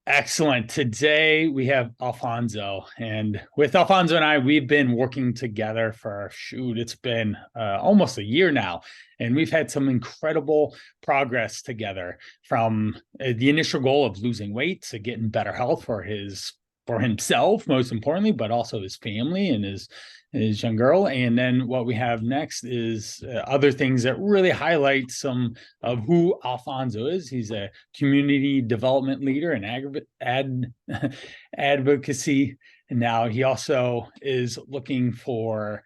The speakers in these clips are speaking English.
Excellent. Today we have Alfonso, and with Alfonso and I, we've been working together for it's been almost a year now, and we've had some incredible progress together from the initial goal of losing weight to getting better health for himself, most importantly, but also his family and his young girl. And then what we have next is other things that really highlight some of who Alfonso is. He's a community development leader and advocacy. And now he also is looking for,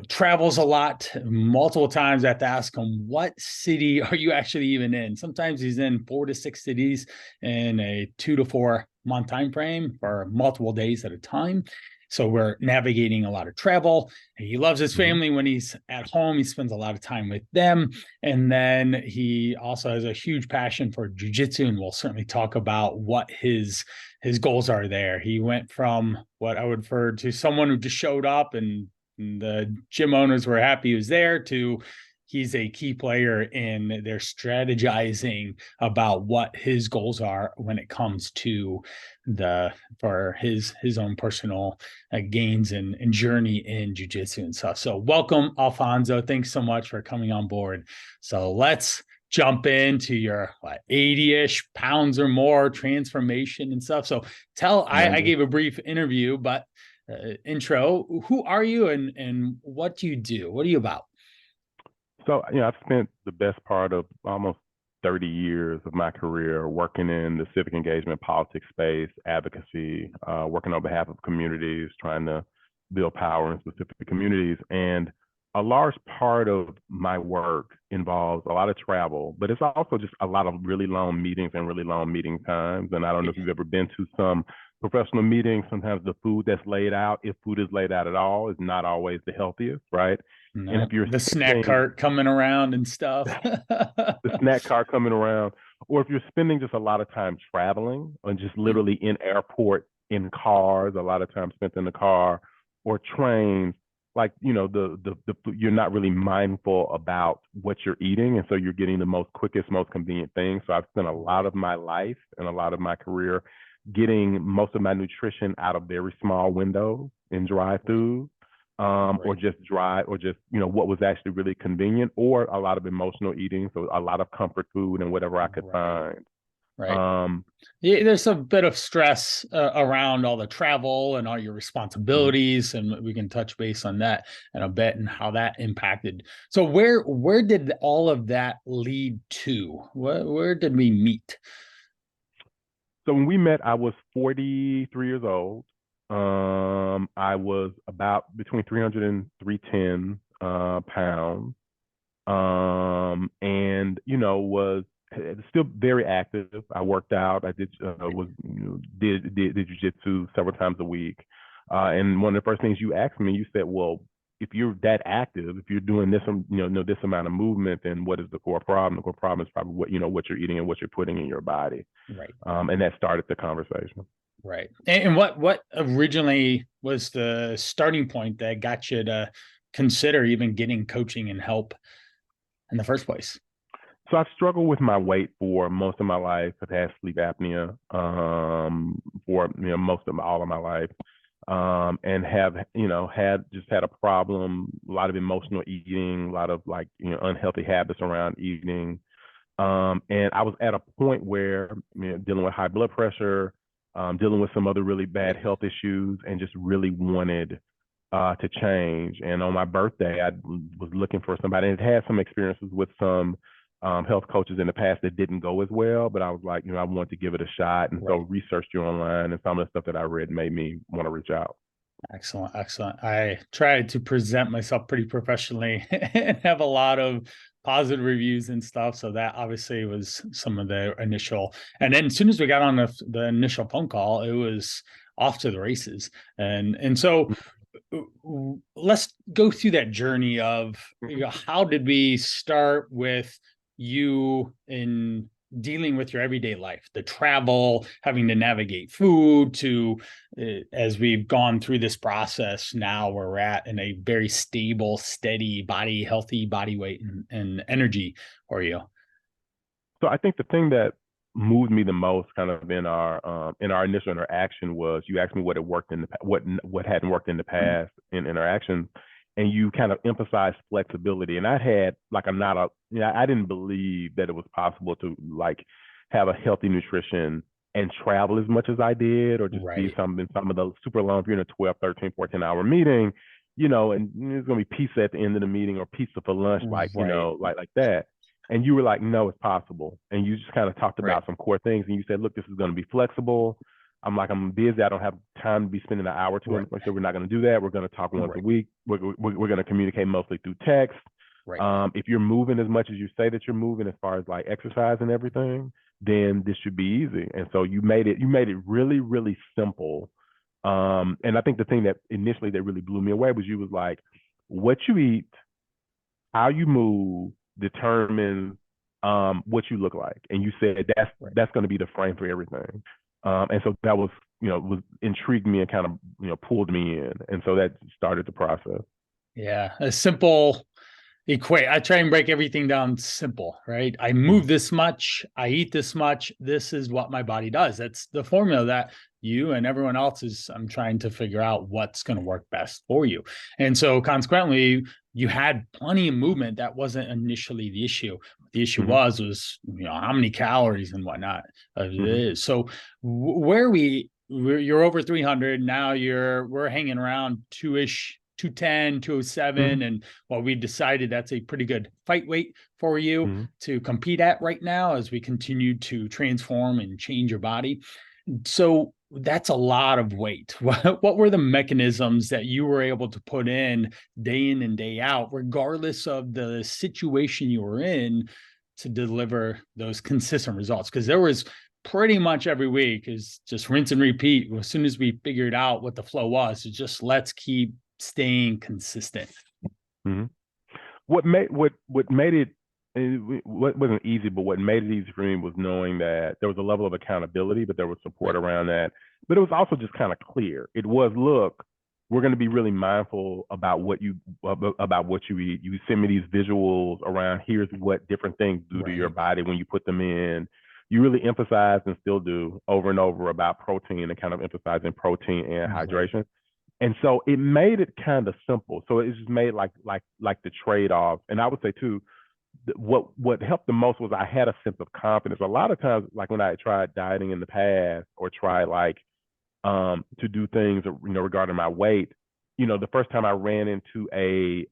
travels a lot, multiple times. I have to ask him, what city are you actually even in? Sometimes he's in 4 to 6 cities in a 2 to 4 month time frame for multiple days at a time. So we're navigating a lot of travel. He loves his family. When he's at home, he spends a lot of time with them. And then he also has a huge passion for jiu-jitsu, and we'll certainly talk about what his goals are there. He went from what I would refer to someone who just showed up and the gym owners were happy he was there to he's a key player in their strategizing about what his goals are when it comes to for his own personal gains and journey in jiu-jitsu and stuff. So welcome, Alfonso. Thanks so much for coming on board. So let's jump into your 80-ish pounds or more transformation and stuff. So I gave a brief interview, but intro, who are you and what do you do? What are you about? So, I've spent the best part of almost 30 years of my career working in the civic engagement, politics space, advocacy, working on behalf of communities, trying to build power in specific communities. And a large part of my work involves a lot of travel, but it's also just a lot of really long meetings and really long meeting times. And I don't know if you've ever been to some professional meetings. Sometimes the food that's laid out, if food is laid out at all, is not always the healthiest, right? No, And if you're the snack cart coming around and stuff. the snack cart coming around, or if you're spending just a lot of time traveling and just literally in airport, in cars, a lot of time spent in the car or trains, like, you're not really mindful about what you're eating. And so you're getting the most quickest, most convenient thing. So I've spent a lot of my life and a lot of my career getting most of my nutrition out of very small windows in drive-throughs. Or just what was actually really convenient, or a lot of emotional eating. So a lot of comfort food and whatever I could find. Right. Yeah, there's a bit of stress around all the travel and all your responsibilities, and we can touch base on that in a bit and how that impacted. So where did all of that lead to? Where did we meet? So when we met, I was 43 years old. I was about between 300 and 310 pounds. And was still very active. I worked out. I did did jiu-jitsu several times a week. And one of the first things you asked me, you said, "Well, if you're that active, if you're doing this, this amount of movement, then what is the core problem? The core problem is probably what you're eating and what you're putting in your body." Right. And that started the conversation. Right. And what originally was the starting point that got you to consider even getting coaching and help in the first place? So I've struggled with my weight for most of my life. I've had sleep apnea for most of all of my life, and have had a problem, a lot of emotional eating, a lot of unhealthy habits around eating, and I was at a point where dealing with high blood pressure, dealing with some other really bad health issues, and just really wanted to change. And on my birthday, I was looking for somebody and had some experiences with some health coaches in the past that didn't go as well, but I was like, I wanted to give it a shot. And so researched you online, and some of the stuff that I read made me want to reach out. Excellent. Excellent. I tried to present myself pretty professionally and have a lot of positive reviews and stuff. So that obviously was some of the initial, and then as soon as we got on the initial phone call, it was off to the races. And so let's go through that journey of how did we start with you in dealing with your everyday life, the travel, having to navigate food to as we've gone through this process now where we're at in a very stable, steady body, healthy body weight and energy for you. So I think the thing that moved me the most kind of in our initial interaction was you asked me what had worked in the what hadn't worked in the past in interactions, and you kind of emphasized flexibility. And I had like I'm not a you know, I didn't believe that it was possible to like have a healthy nutrition and travel as much as I did, or just be Right. in some of those super long, if you're in a 12, 13, 14 hour meeting, you know, and there's gonna be pizza at the end of the meeting or pizza for lunch, like, you Right. know, like that. And you were like, no, it's possible. And you just kind of talked Right. about some core things, and you said, look, this is going to be flexible. I'm like, I'm busy. I don't have time to be spending an hour or two on Right. the phone. So we're not going to do that. We're going to talk once a Right. week. We're going to communicate mostly through text. Right. If you're moving as much as you say that you're moving, as far as like exercise and everything, then this should be easy. And so you made it really, really simple. And I think the thing that initially that really blew me away was you was like, what you eat, how you move determines what you look like. And you said Right. that's going to be the frame for everything. And so that was, you know, was intrigued me and kind of, you know, pulled me in. And so that started the process. Yeah. A simple equate. I try and break everything down simple, right? I Mm-hmm. move this much, I eat this much. This is what my body does. That's the formula that you and everyone else is. I'm trying to figure out what's going to work best for you. And so consequently, you had plenty of movement. That wasn't initially the issue. The issue Mm-hmm. was, you know, how many calories and whatnot it Mm-hmm. is. So where you're over 300 now, we're hanging around two-ish, 210, 207, Mm-hmm. and well, we decided that's a pretty good fight weight for you Mm-hmm. to compete at right now as we continue to transform and change your body. So that's a lot of weight. What were the mechanisms that you were able to put in and day out, regardless of the situation you were in, to deliver those consistent results? Because there was pretty much every week is just rinse and repeat. As soon as we figured out what the flow was, it's just let's keep staying consistent. Mm-hmm. What made it, what wasn't easy, but what made it easy for me was knowing that there was a level of accountability, but there was support Right. around that. But it was also just kind of clear. It was, look, we're going to be really mindful about what you eat. You send me these visuals around. Here's what different things do to your Right. body when you put them in. You really emphasize and still do over and over about protein, and kind of emphasizing protein and Right. hydration. And so it made it kind of simple. So it just made like the trade off. And I would say too, what helped the most was I had a sense of confidence. A lot of times, like when I tried dieting in the past, or tried like to do things, you know, regarding my weight, you know, the first time I ran into a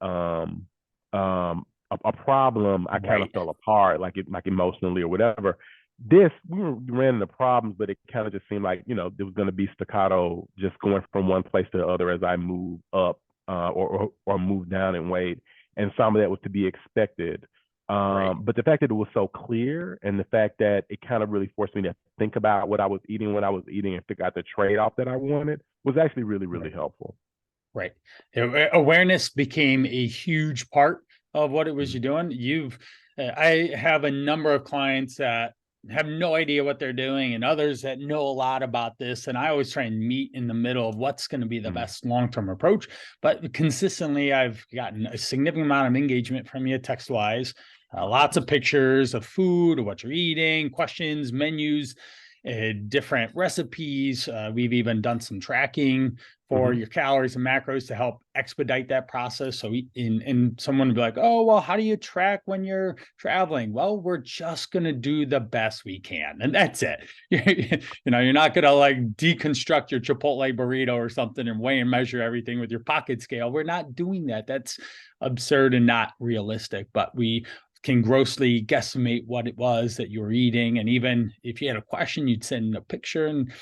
problem, I kind of Right. fell apart, like emotionally or whatever. This we ran into problems, but it kind of just seemed like, you know, there was going to be staccato, just going from one place to the other as I move up, or move down in weight, and some of that was to be expected. Right. But the fact that it was so clear, and the fact that it kind of really forced me to think about what I was eating when I was eating, and figure out the trade off that I wanted, was actually really, really Right. helpful. Right. Awareness became a huge part of what it was Mm-hmm. you're doing. I have a number of clients that have no idea what they're doing, and others that know a lot about this. And I always try and meet in the middle of what's going to be the Mm-hmm. best long-term approach. But consistently, I've gotten a significant amount of engagement from you text wise, lots of pictures of food, of what you're eating, questions, menus, different recipes. We've even done some tracking for Mm-hmm. your calories and macros to help expedite that process. So, and someone would be like, "Oh, well, how do you track when you're traveling?" Well, we're just going to do the best we can, and that's it. You know, you're not going to like deconstruct your Chipotle burrito or something and weigh and measure everything with your pocket scale. We're not doing that. That's absurd and not realistic. But we can grossly guesstimate what it was that you were eating, and even if you had a question, you'd send a picture and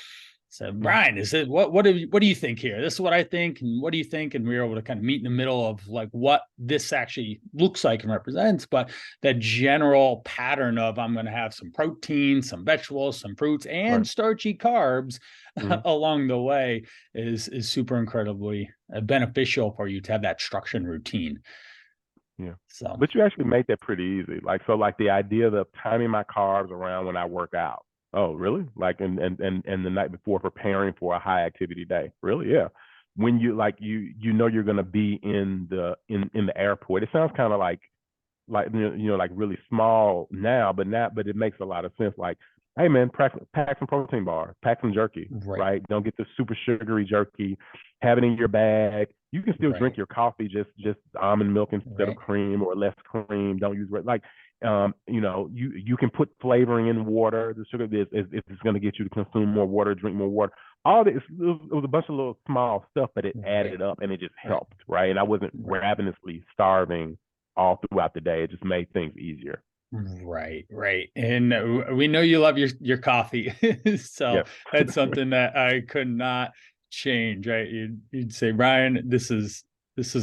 so, Brian, is it what do you think here? This is what I think, and what do you think? And we were able to kind of meet in the middle of like what this actually looks like and represents, but that general pattern of I'm going to have some protein, some vegetables, some fruits, and Right. starchy carbs Mm-hmm. along the way is super incredibly beneficial for you to have that structure and routine. Yeah. So, But you actually make that pretty easy. Like, so like the idea of timing my carbs around when I work out. Oh, really? Like, and the night before, preparing for a high activity day. Really? Yeah. When you like, you know, you're going to be in the airport. It sounds kind of like like really small now, but it makes a lot of sense. Like, hey man, pack some protein bars, pack some jerky, Right. right? Don't get the super sugary jerky. Have it in your bag. You can still drink Right. your coffee, just almond milk instead of Right. cream, or less cream. Don't use like you can put flavoring in water. The sugar is it's going to get you to consume more water, drink more water. All this, it was a bunch of little small stuff, but it Right. added up and it just Right. helped, right? And I wasn't Right. ravenously starving all throughout the day. It just made things easier. Right, right. And we know you love your coffee. So Yes. that's something that I could not change, right? You'd say, Brian, this is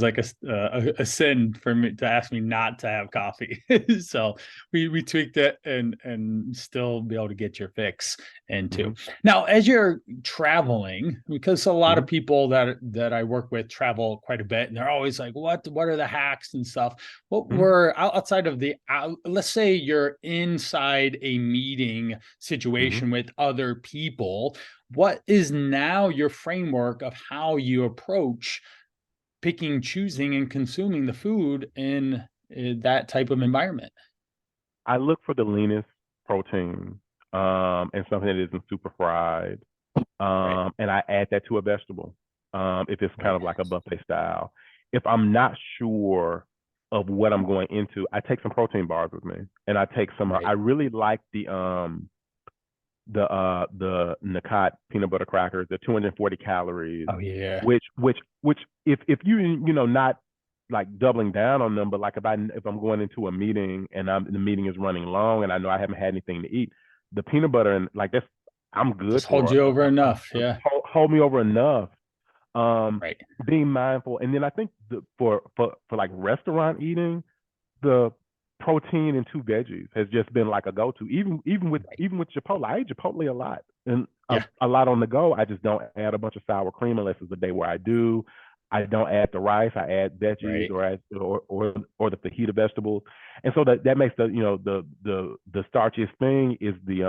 like a sin for me to ask me not to have coffee. So we tweaked it and still be able to get your fix into. Hmm. Now, as you're traveling, because a lot Hmm. of people that I work with travel quite a bit, and they're always like, what are the hacks and stuff? What Hmm. were outside of the let's say you're inside a meeting Hmm. situation with other people, what is now your framework of how you approach picking, choosing, and consuming the food in that type of environment? I look for the leanest protein, and something that isn't super fried. Right. And I add that to a vegetable. If it's kind Right. of like a buffet style. If I'm not sure of what I'm going into, I take some protein bars with me, and I take some. I Right. really like the Nakat peanut butter crackers. They're 240 calories, Oh yeah. which if not like doubling down on them, but like if I'm going into a meeting and the meeting is running long and I know I haven't had anything to eat, the peanut butter and like that's I'm good Just hold for you over enough. Yeah. hold me over enough. Um, Right. Being mindful, and then I think for like restaurant eating, the protein and two veggies has just been like a go-to. Right. Even with Chipotle, I eat Chipotle a lot, and Yeah. a lot on the go. I just don't add a bunch of sour cream unless it's a day where I do. I don't add the rice. I add veggies Right. or the fajita vegetables, and so that makes the starchiest thing is the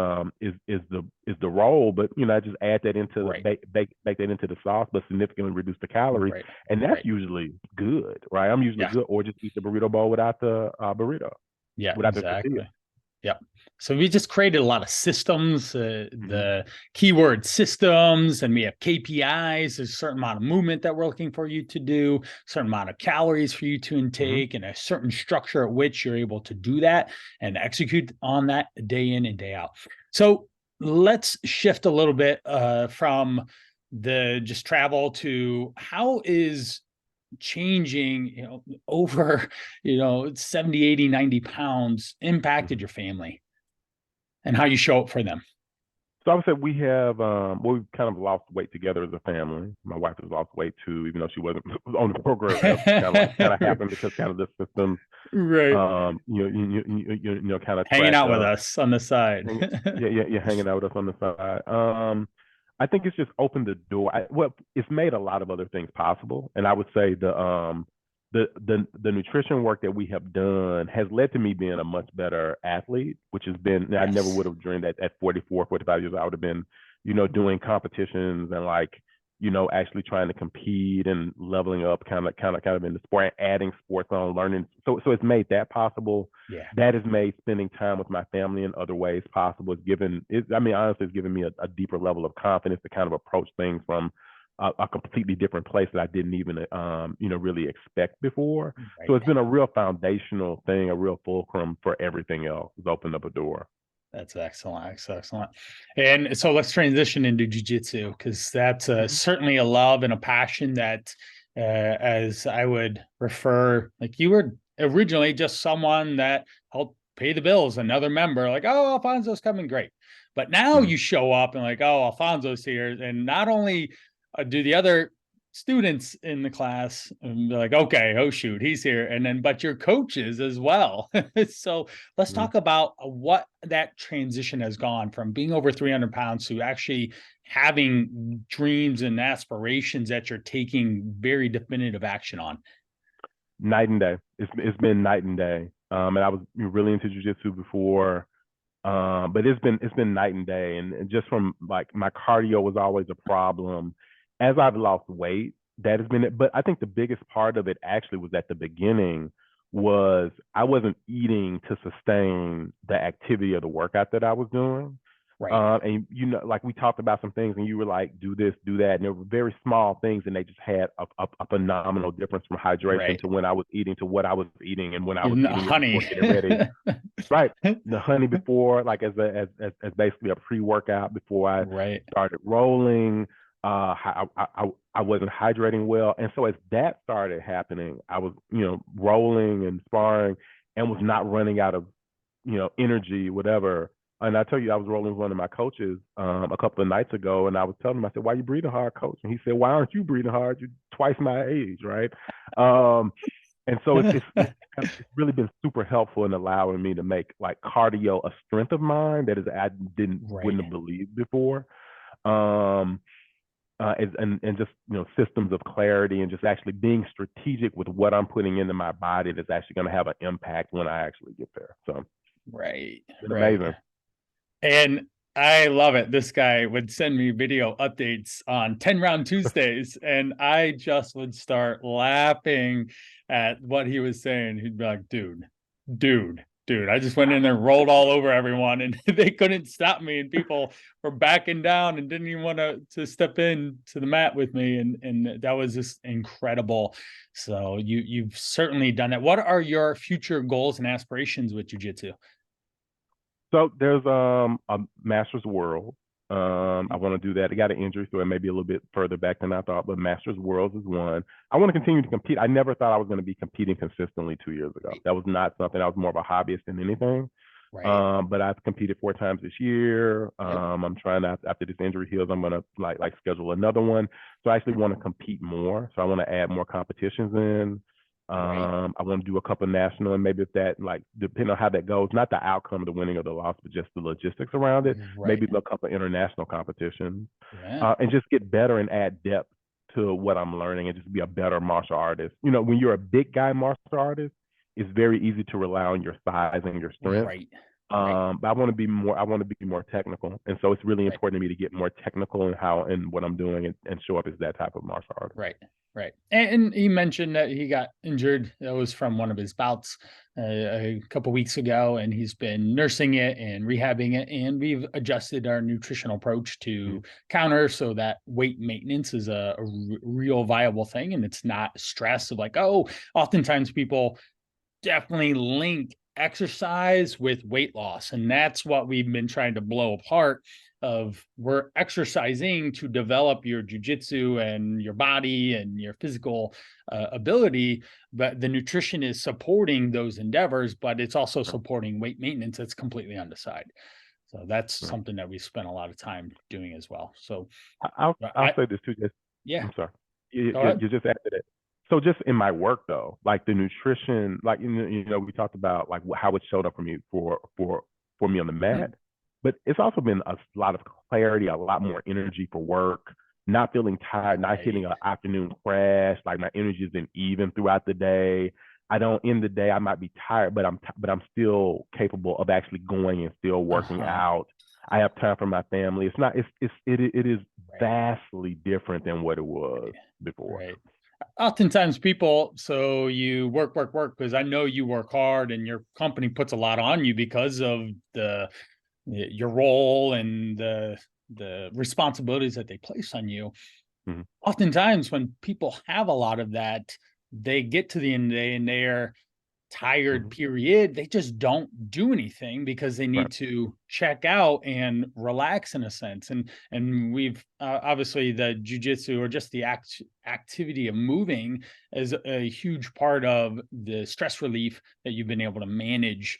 roll. But I just add that into the Right. bake that into the sauce, but significantly reduce the calories, Right. and that's Right. usually good, right? I'm usually Yeah. good, or just eat the burrito bowl without the burrito, Yeah. without the tortilla. Exactly. Yep. So we just created a lot of systems, Mm-hmm. the keyword systems, and we have KPIs. There's a certain amount of movement that we're looking for you to do, certain amount of calories for you to Mm-hmm. intake, and a certain structure at which you're able to do that and execute on that day in and day out. So let's shift a little bit from the just travel to how is changing, over, 70, 80, 90 pounds Mm-hmm. impacted your family and how you show up for them? So I would say we've kind of lost weight together as a family. My wife has lost weight too, even though she wasn't on the program. It kind of happened because kind of the systems, Right. kind of Hanging tracked out with us. us on the side. Yeah, hanging out with us on the side. I think it's just opened the door. Well, it's made a lot of other things possible, and I would say the nutrition work that we have done has led to me being a much better athlete, which has been I never Yes. would have dreamed that at 44, 45 years I would have been, doing competitions and like, actually trying to compete and leveling up kind of in the sport, adding sports on, learning. So it's made that possible. Yeah. That has made spending time with my family in other ways possible. Honestly, it's given me a deeper level of confidence to kind of approach things from a completely different place that I didn't even really expect before. So Right. it's been a real foundational thing, a real fulcrum for everything else. It's opened up a door. That's excellent. Excellent. Excellent. And so let's transition into jujitsu because that's Mm-hmm. certainly a love and a passion that, as I would refer, like you were originally just someone that helped pay the bills, another member, like, oh, Alfonso's coming, great. But now Mm-hmm. you show up and like, oh, Alfonso's here. And not only do the other students in the class and they're like, okay, oh shoot, he's here. And then, but your coaches as well. So let's Mm-hmm. talk about what that transition has gone from being over 300 pounds to actually having dreams and aspirations that you're taking very definitive action on. Night and day. It's been night and day. And I was really into jujitsu before, but it's been night and day. And just from like my cardio was always a problem. As I've lost weight, that has been it. But I think the biggest part of it actually was at the beginning was I wasn't eating to sustain the activity of the workout that I was doing. Right. And like we talked about some things, and you were like, do this, do that, and they were very small things, and they just had a phenomenal difference from hydration Right. to when I was eating to what I was eating and when I was And eating it before honey. getting ready. Right, the honey before, like as basically a pre-workout before I Right. started rolling. I wasn't hydrating well, and so as that started happening, I was rolling and sparring, and was not running out of energy, whatever. And I tell you, I was rolling with one of my coaches a couple of nights ago, and I was telling him, I said, "Why are you breathing hard, coach?" And he said, "Why aren't you breathing hard? You're twice my age, right?" Um, and so it's really been super helpful in allowing me to make like cardio a strength of mine that is I Right. wouldn't have believed before. Um, and just systems of clarity and just actually being strategic with what I'm putting into my body that's actually going to have an impact when I actually get there. So Right. it's been Right. amazing. And I love it. This guy would send me video updates on 10 round Tuesdays, and I just would start laughing at what he was saying. He'd be like, dude, I just went in there and rolled all over everyone, and they couldn't stop me. And people were backing down and didn't even want to step in to the mat with me. And that was just incredible. So you've certainly done that. What are your future goals and aspirations with jiu-jitsu? So there's a Masters World. I want to do that. I got an injury, so it may be a little bit further back than I thought, but Masters Worlds is one. I want to continue to compete. I never thought I was going to be competing consistently 2 years ago. That was not something. I was more of a hobbyist than anything. Right. But I've competed 4 times this year. Yep. I'm trying to, after this injury heals, I'm gonna like schedule another one. So I actually want to compete more. So I want to add more competitions in. Right. I want to do a couple of national, and maybe if that, like, depending on how that goes, not the outcome of the winning or the loss, but just the logistics around it. Right. Maybe a couple of international competitions, Yeah. and just get better and add depth to what I'm learning, and just be a better martial artist. When you're a big guy martial artist, it's very easy to rely on your size and your strength. Right. Right. But I want to be more. I want to be more technical, and so it's really Right. important to me to get more technical in how and what I'm doing, and show up as that type of martial artist. Right. Right. And he mentioned that he got injured. That was from one of his bouts a couple weeks ago, and he's been nursing it and rehabbing it. And we've adjusted our nutritional approach to counter so that weight maintenance is a real viable thing, and it's not stress of like, oh, oftentimes people definitely link exercise with weight loss, and that's what we've been trying to blow apart. Of we're exercising to develop your jujitsu and your body and your physical ability, but the nutrition is supporting those endeavors, but it's also supporting weight maintenance. That's completely on the side. So that's something that we spent a lot of time doing as well. So I'll I say this too. Just yeah, I'm sorry. You, go you, ahead. you just added it. So just in my work though, like the nutrition, like we talked about like how it showed up for me for me on the mat, but it's also been a lot of clarity, a lot more energy for work, not feeling tired, not hitting Right. an afternoon crash. Like my energy has been even throughout the day. I don't end the day. I might be tired, but I'm still capable of actually going and still working Uh-huh. out. I have time for my family. It's not. It is Right. vastly different than what it was before. Right. Oftentimes people, so you work because I know you work hard and your company puts a lot on you because of the your role and the responsibilities that they place on you. Mm-hmm. Oftentimes when people have a lot of that, they get to the end of the day and they're tired Mm-hmm. period, they just don't do anything because they Right. need to check out and relax in a sense. And we've obviously the jujitsu or just the activity of moving is a huge part of the stress relief that you've been able to manage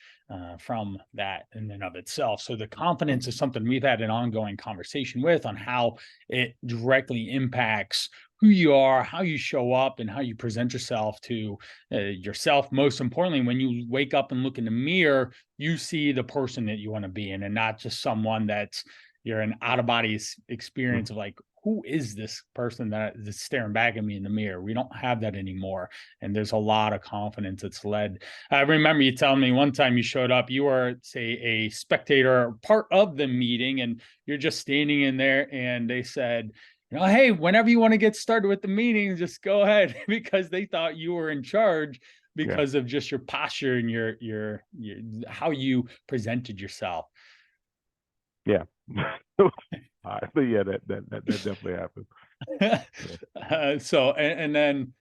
from that in and of itself. So the confidence is something we've had an ongoing conversation with on how it directly impacts who you are, how you show up, and how you present yourself to yourself. Most importantly, when you wake up and look in the mirror, you see the person that you want to be in, and not just someone that's you're an out of body experience Mm-hmm. of like, who is this person that's staring back at me in the mirror? We don't have that anymore. And there's a lot of confidence that's led. I remember you telling me one time you showed up, you were, say, a spectator, part of the meeting, and you're just standing in there, and they said, hey, whenever you want to get started with the meeting, just go ahead because they thought you were in charge Yeah. because of just your posture and your how you presented yourself. Yeah. All right. So yeah, that definitely happened. Yeah. And then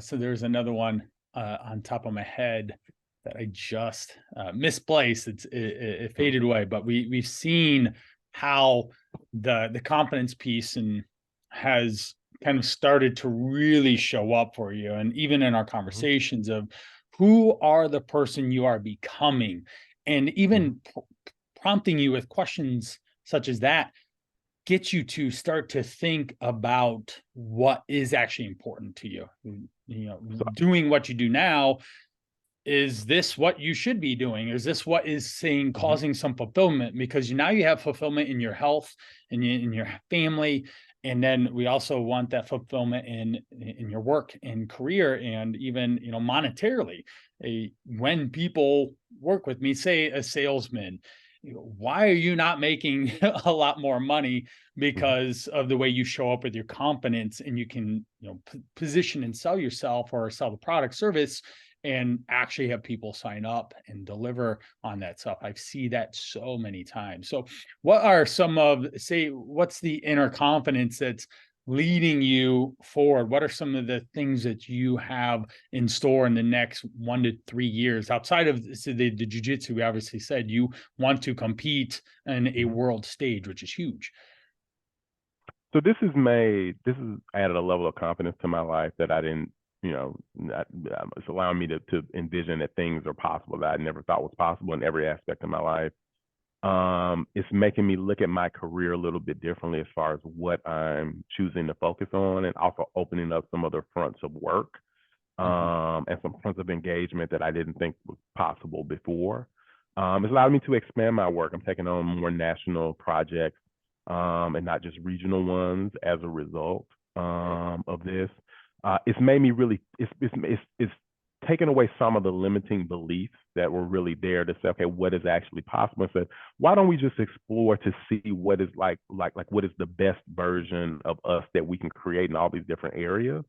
so there's another one on top of my head that I just misplaced. It Mhm. faded away, but we've seen how the confidence piece and has kind of started to really show up for you, and even in our Mhm. conversations of who are the person you are becoming, and Mhm. even prompting you with questions such as that gets you to start to think about what is actually important to you. You know, So doing what you do now, is this what you should be doing? Is this what is saying mhm. causing some fulfillment? Because now you have fulfillment in your health and in your family. And then we also want that fulfillment in your work and career, and even monetarily. When people work with me, say a salesman, why are you not making a lot more money? Mhm. Because of the way you show up with your confidence, and you can position and sell yourself or sell the product service, and actually have people sign up and deliver on that stuff. I see that so many times. So what are some of, say, what's the inner confidence that's leading you forward? What are some of the things that you have in store in the next 1 to 3 years outside of the jiu-jitsu? We obviously said you want to compete in a Mhm. world stage, which is huge. So this has added a level of confidence to my life that I didn't, it's allowing me to envision that things are possible that I never thought was possible in every aspect of my life. It's making me look at my career a little bit differently as far as what I'm choosing to focus on, and also opening up some other fronts of work, Mhm. and some fronts of engagement that I didn't think was possible before. It's allowed me to expand my work. I'm taking on more national projects, and not just regional ones as a result Great. of this. It's made me really, it's taken away some of the limiting beliefs that were really there to say, okay, what is actually possible? And said, why don't we just explore to see what is like what is the best version of us that we can create in all these different areas?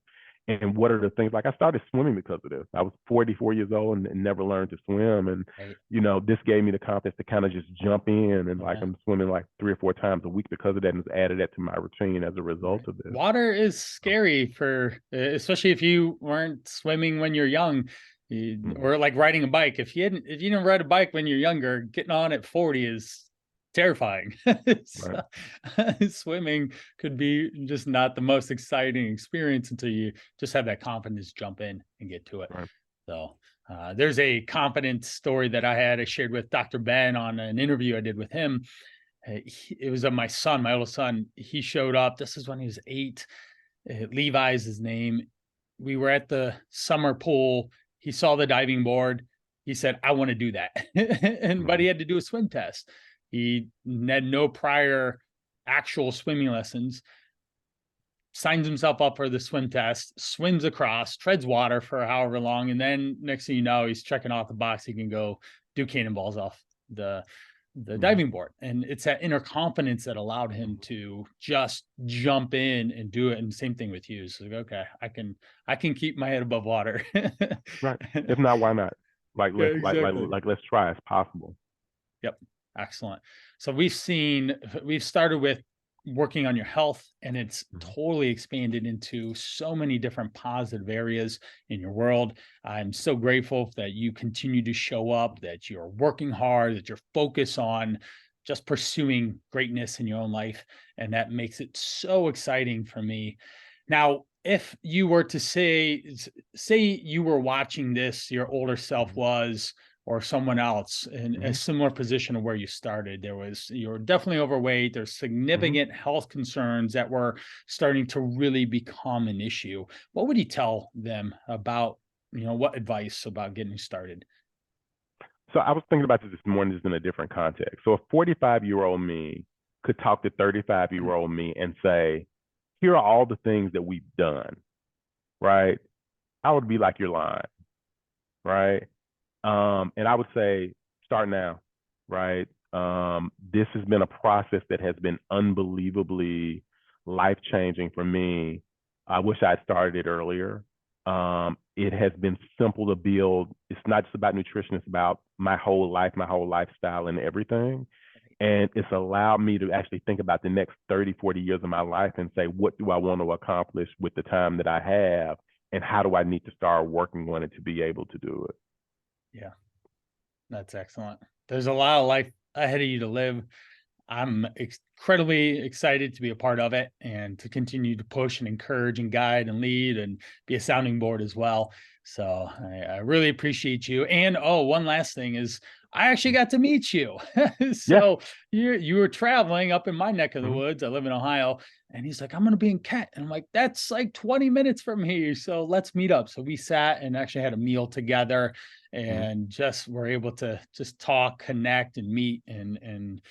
And what are the things, like I started swimming because of this. I was 44 years old and never learned to swim. And, Right. this gave me the confidence to kind of just jump in, and like Yeah. I'm swimming like 3 or 4 times a week because of that, and it's added that to my routine as a result Right. of this. Water is So, scary for, especially if you weren't swimming when you're young, mhm. or like riding a bike. If you didn't ride a bike when you're younger, getting on at 40 is terrifying. Right, So, swimming could be just not the most exciting experience until you just have that confidence, jump in and get to it. right. So, there's a confidence story that I shared with Dr. Ben on an interview I did with him. It was of my son, my oldest son. He showed up. This is when he was 8. Levi's his name. We were at the summer pool. He saw the diving board. He said, "I want to do that." But Mhm. he had to do a swim test. He had no prior actual swimming lessons. Signs himself up for the swim test, swims across, treads water for however long, and then next thing you know, he's checking off the box. He can go do cannonballs off the Mhm. diving board. And it's that inner confidence that allowed him Mhm. to just jump in and do it. And same thing with you. So like, okay, I can keep my head above water. Right. If not, why not? Like Yeah, let's exactly. let's try. It's possible. Yep. Excellent. So we've started with working on your health, and it's Mhm. totally expanded into so many different positive areas in your world. I'm so grateful that you continue to show up, that you're working hard, that you're focused on just pursuing greatness in your own life. And that makes it so exciting for me. Now, if you were to say you were watching this, your older self Mhm. was, or someone else in a Mhm. similar position of where you started, you were definitely overweight, there's Mhm. significant health concerns that were starting to really become an issue. What would you tell them about, what advice about getting started? So I was thinking about this morning, just in a different context. So a 45-year-old me could talk to 35-year-old me and say, "Here are all the things that we've done," right? I would be like, "You're lying," right? And I would say, "Start now," right? This has been a process that has been unbelievably life changing for me. I wish I'd started it earlier. It has been simple to build. It's not just about nutrition, it's about my whole life, my whole lifestyle, and everything. And it's allowed me to actually think about the next 30, 40 years of my life and say, what do I want to accomplish with the time that I have? And how do I need to start working on it to be able to do it? Yeah, that's excellent. There's a lot of life ahead of you to live. I'm incredibly excited to be a part of it and to continue to push and encourage and guide and lead and be a sounding board as well. So I really appreciate you. And oh, one last thing is I actually got to meet you. Yeah. So you were traveling up in my neck of the Mm-hmm. woods. I live in Ohio. And he's like, I'm going to be in Kent. And I'm like, that's like 20 minutes from here. So let's meet up. So we sat and actually had a meal together Mm-hmm. and just were able to just talk, connect, and meet and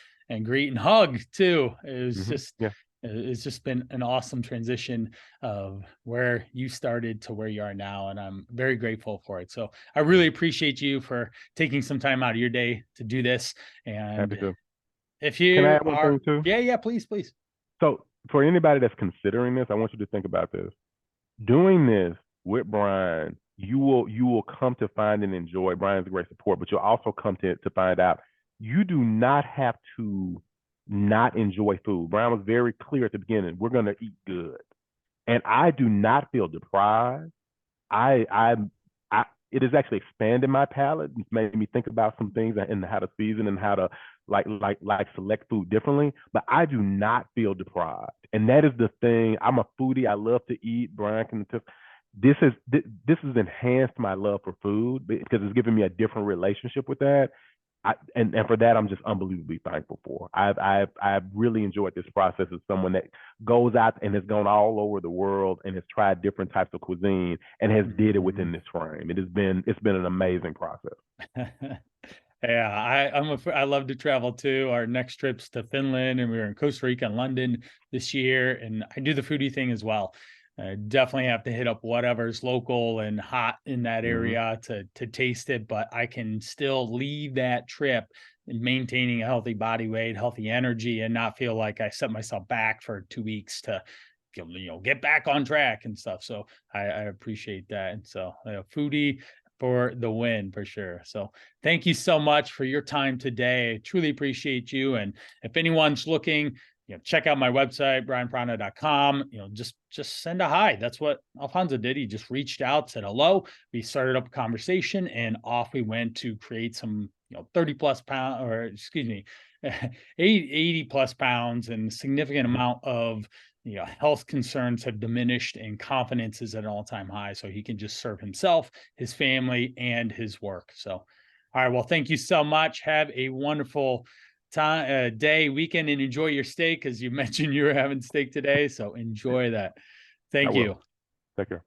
greet and hug too. Mm-hmm. Yeah. It's just been an awesome transition of where you started to where you are now. And I'm very grateful for it. So I really appreciate you for taking some time out of your day to do this. Happy And to. if Can I you add one are, thing too? yeah, please, please. So for anybody that's considering this, I want you to think about this. Doing this with Brian, you will come to find and enjoy. Brian's a great support, but you'll also come to find out you do not have to not enjoy food. Brian was very clear at the beginning. We're going to eat good, and I do not feel deprived. I I it has actually expanded my palate. It's made me think about some things and how to season and how to like select food differently. But I do not feel deprived, and that is the thing. I'm a foodie. I love to eat. Brian can attest. This has enhanced my love for food because it's given me a different relationship with that. And for that, I'm just unbelievably thankful for. I've really enjoyed this process as someone that goes out and has gone all over the world and has tried different types of cuisine and has did it within this frame. It's been an amazing process. Yeah, I love to travel too. Our next trip's to Finland, and we were in Costa Rica and London this year. And I do the foodie thing as well. I definitely have to hit up whatever's local and hot in that Mm-hmm. area to taste it, but I can still leave that trip maintaining a healthy body weight, healthy energy, and not feel like I set myself back for 2 weeks to get back on track and stuff. So I appreciate that. And so foodie for the win for sure. So thank you so much for your time today. I truly appreciate you. And if anyone's looking, check out my website, brianprana.com. Just send a hi. That's what Alphonso did. He just reached out, said hello. We started up a conversation and off we went to create some, 30 plus pound, or excuse me, 80 plus pounds, and significant amount of health concerns have diminished and confidence is at an all-time high. So he can just serve himself, his family, and his work. So, all right. Well, thank you so much. Have a wonderful time, day, weekend, and enjoy your steak, because you mentioned you were having steak today. So enjoy that. I Thank will. you. Take care.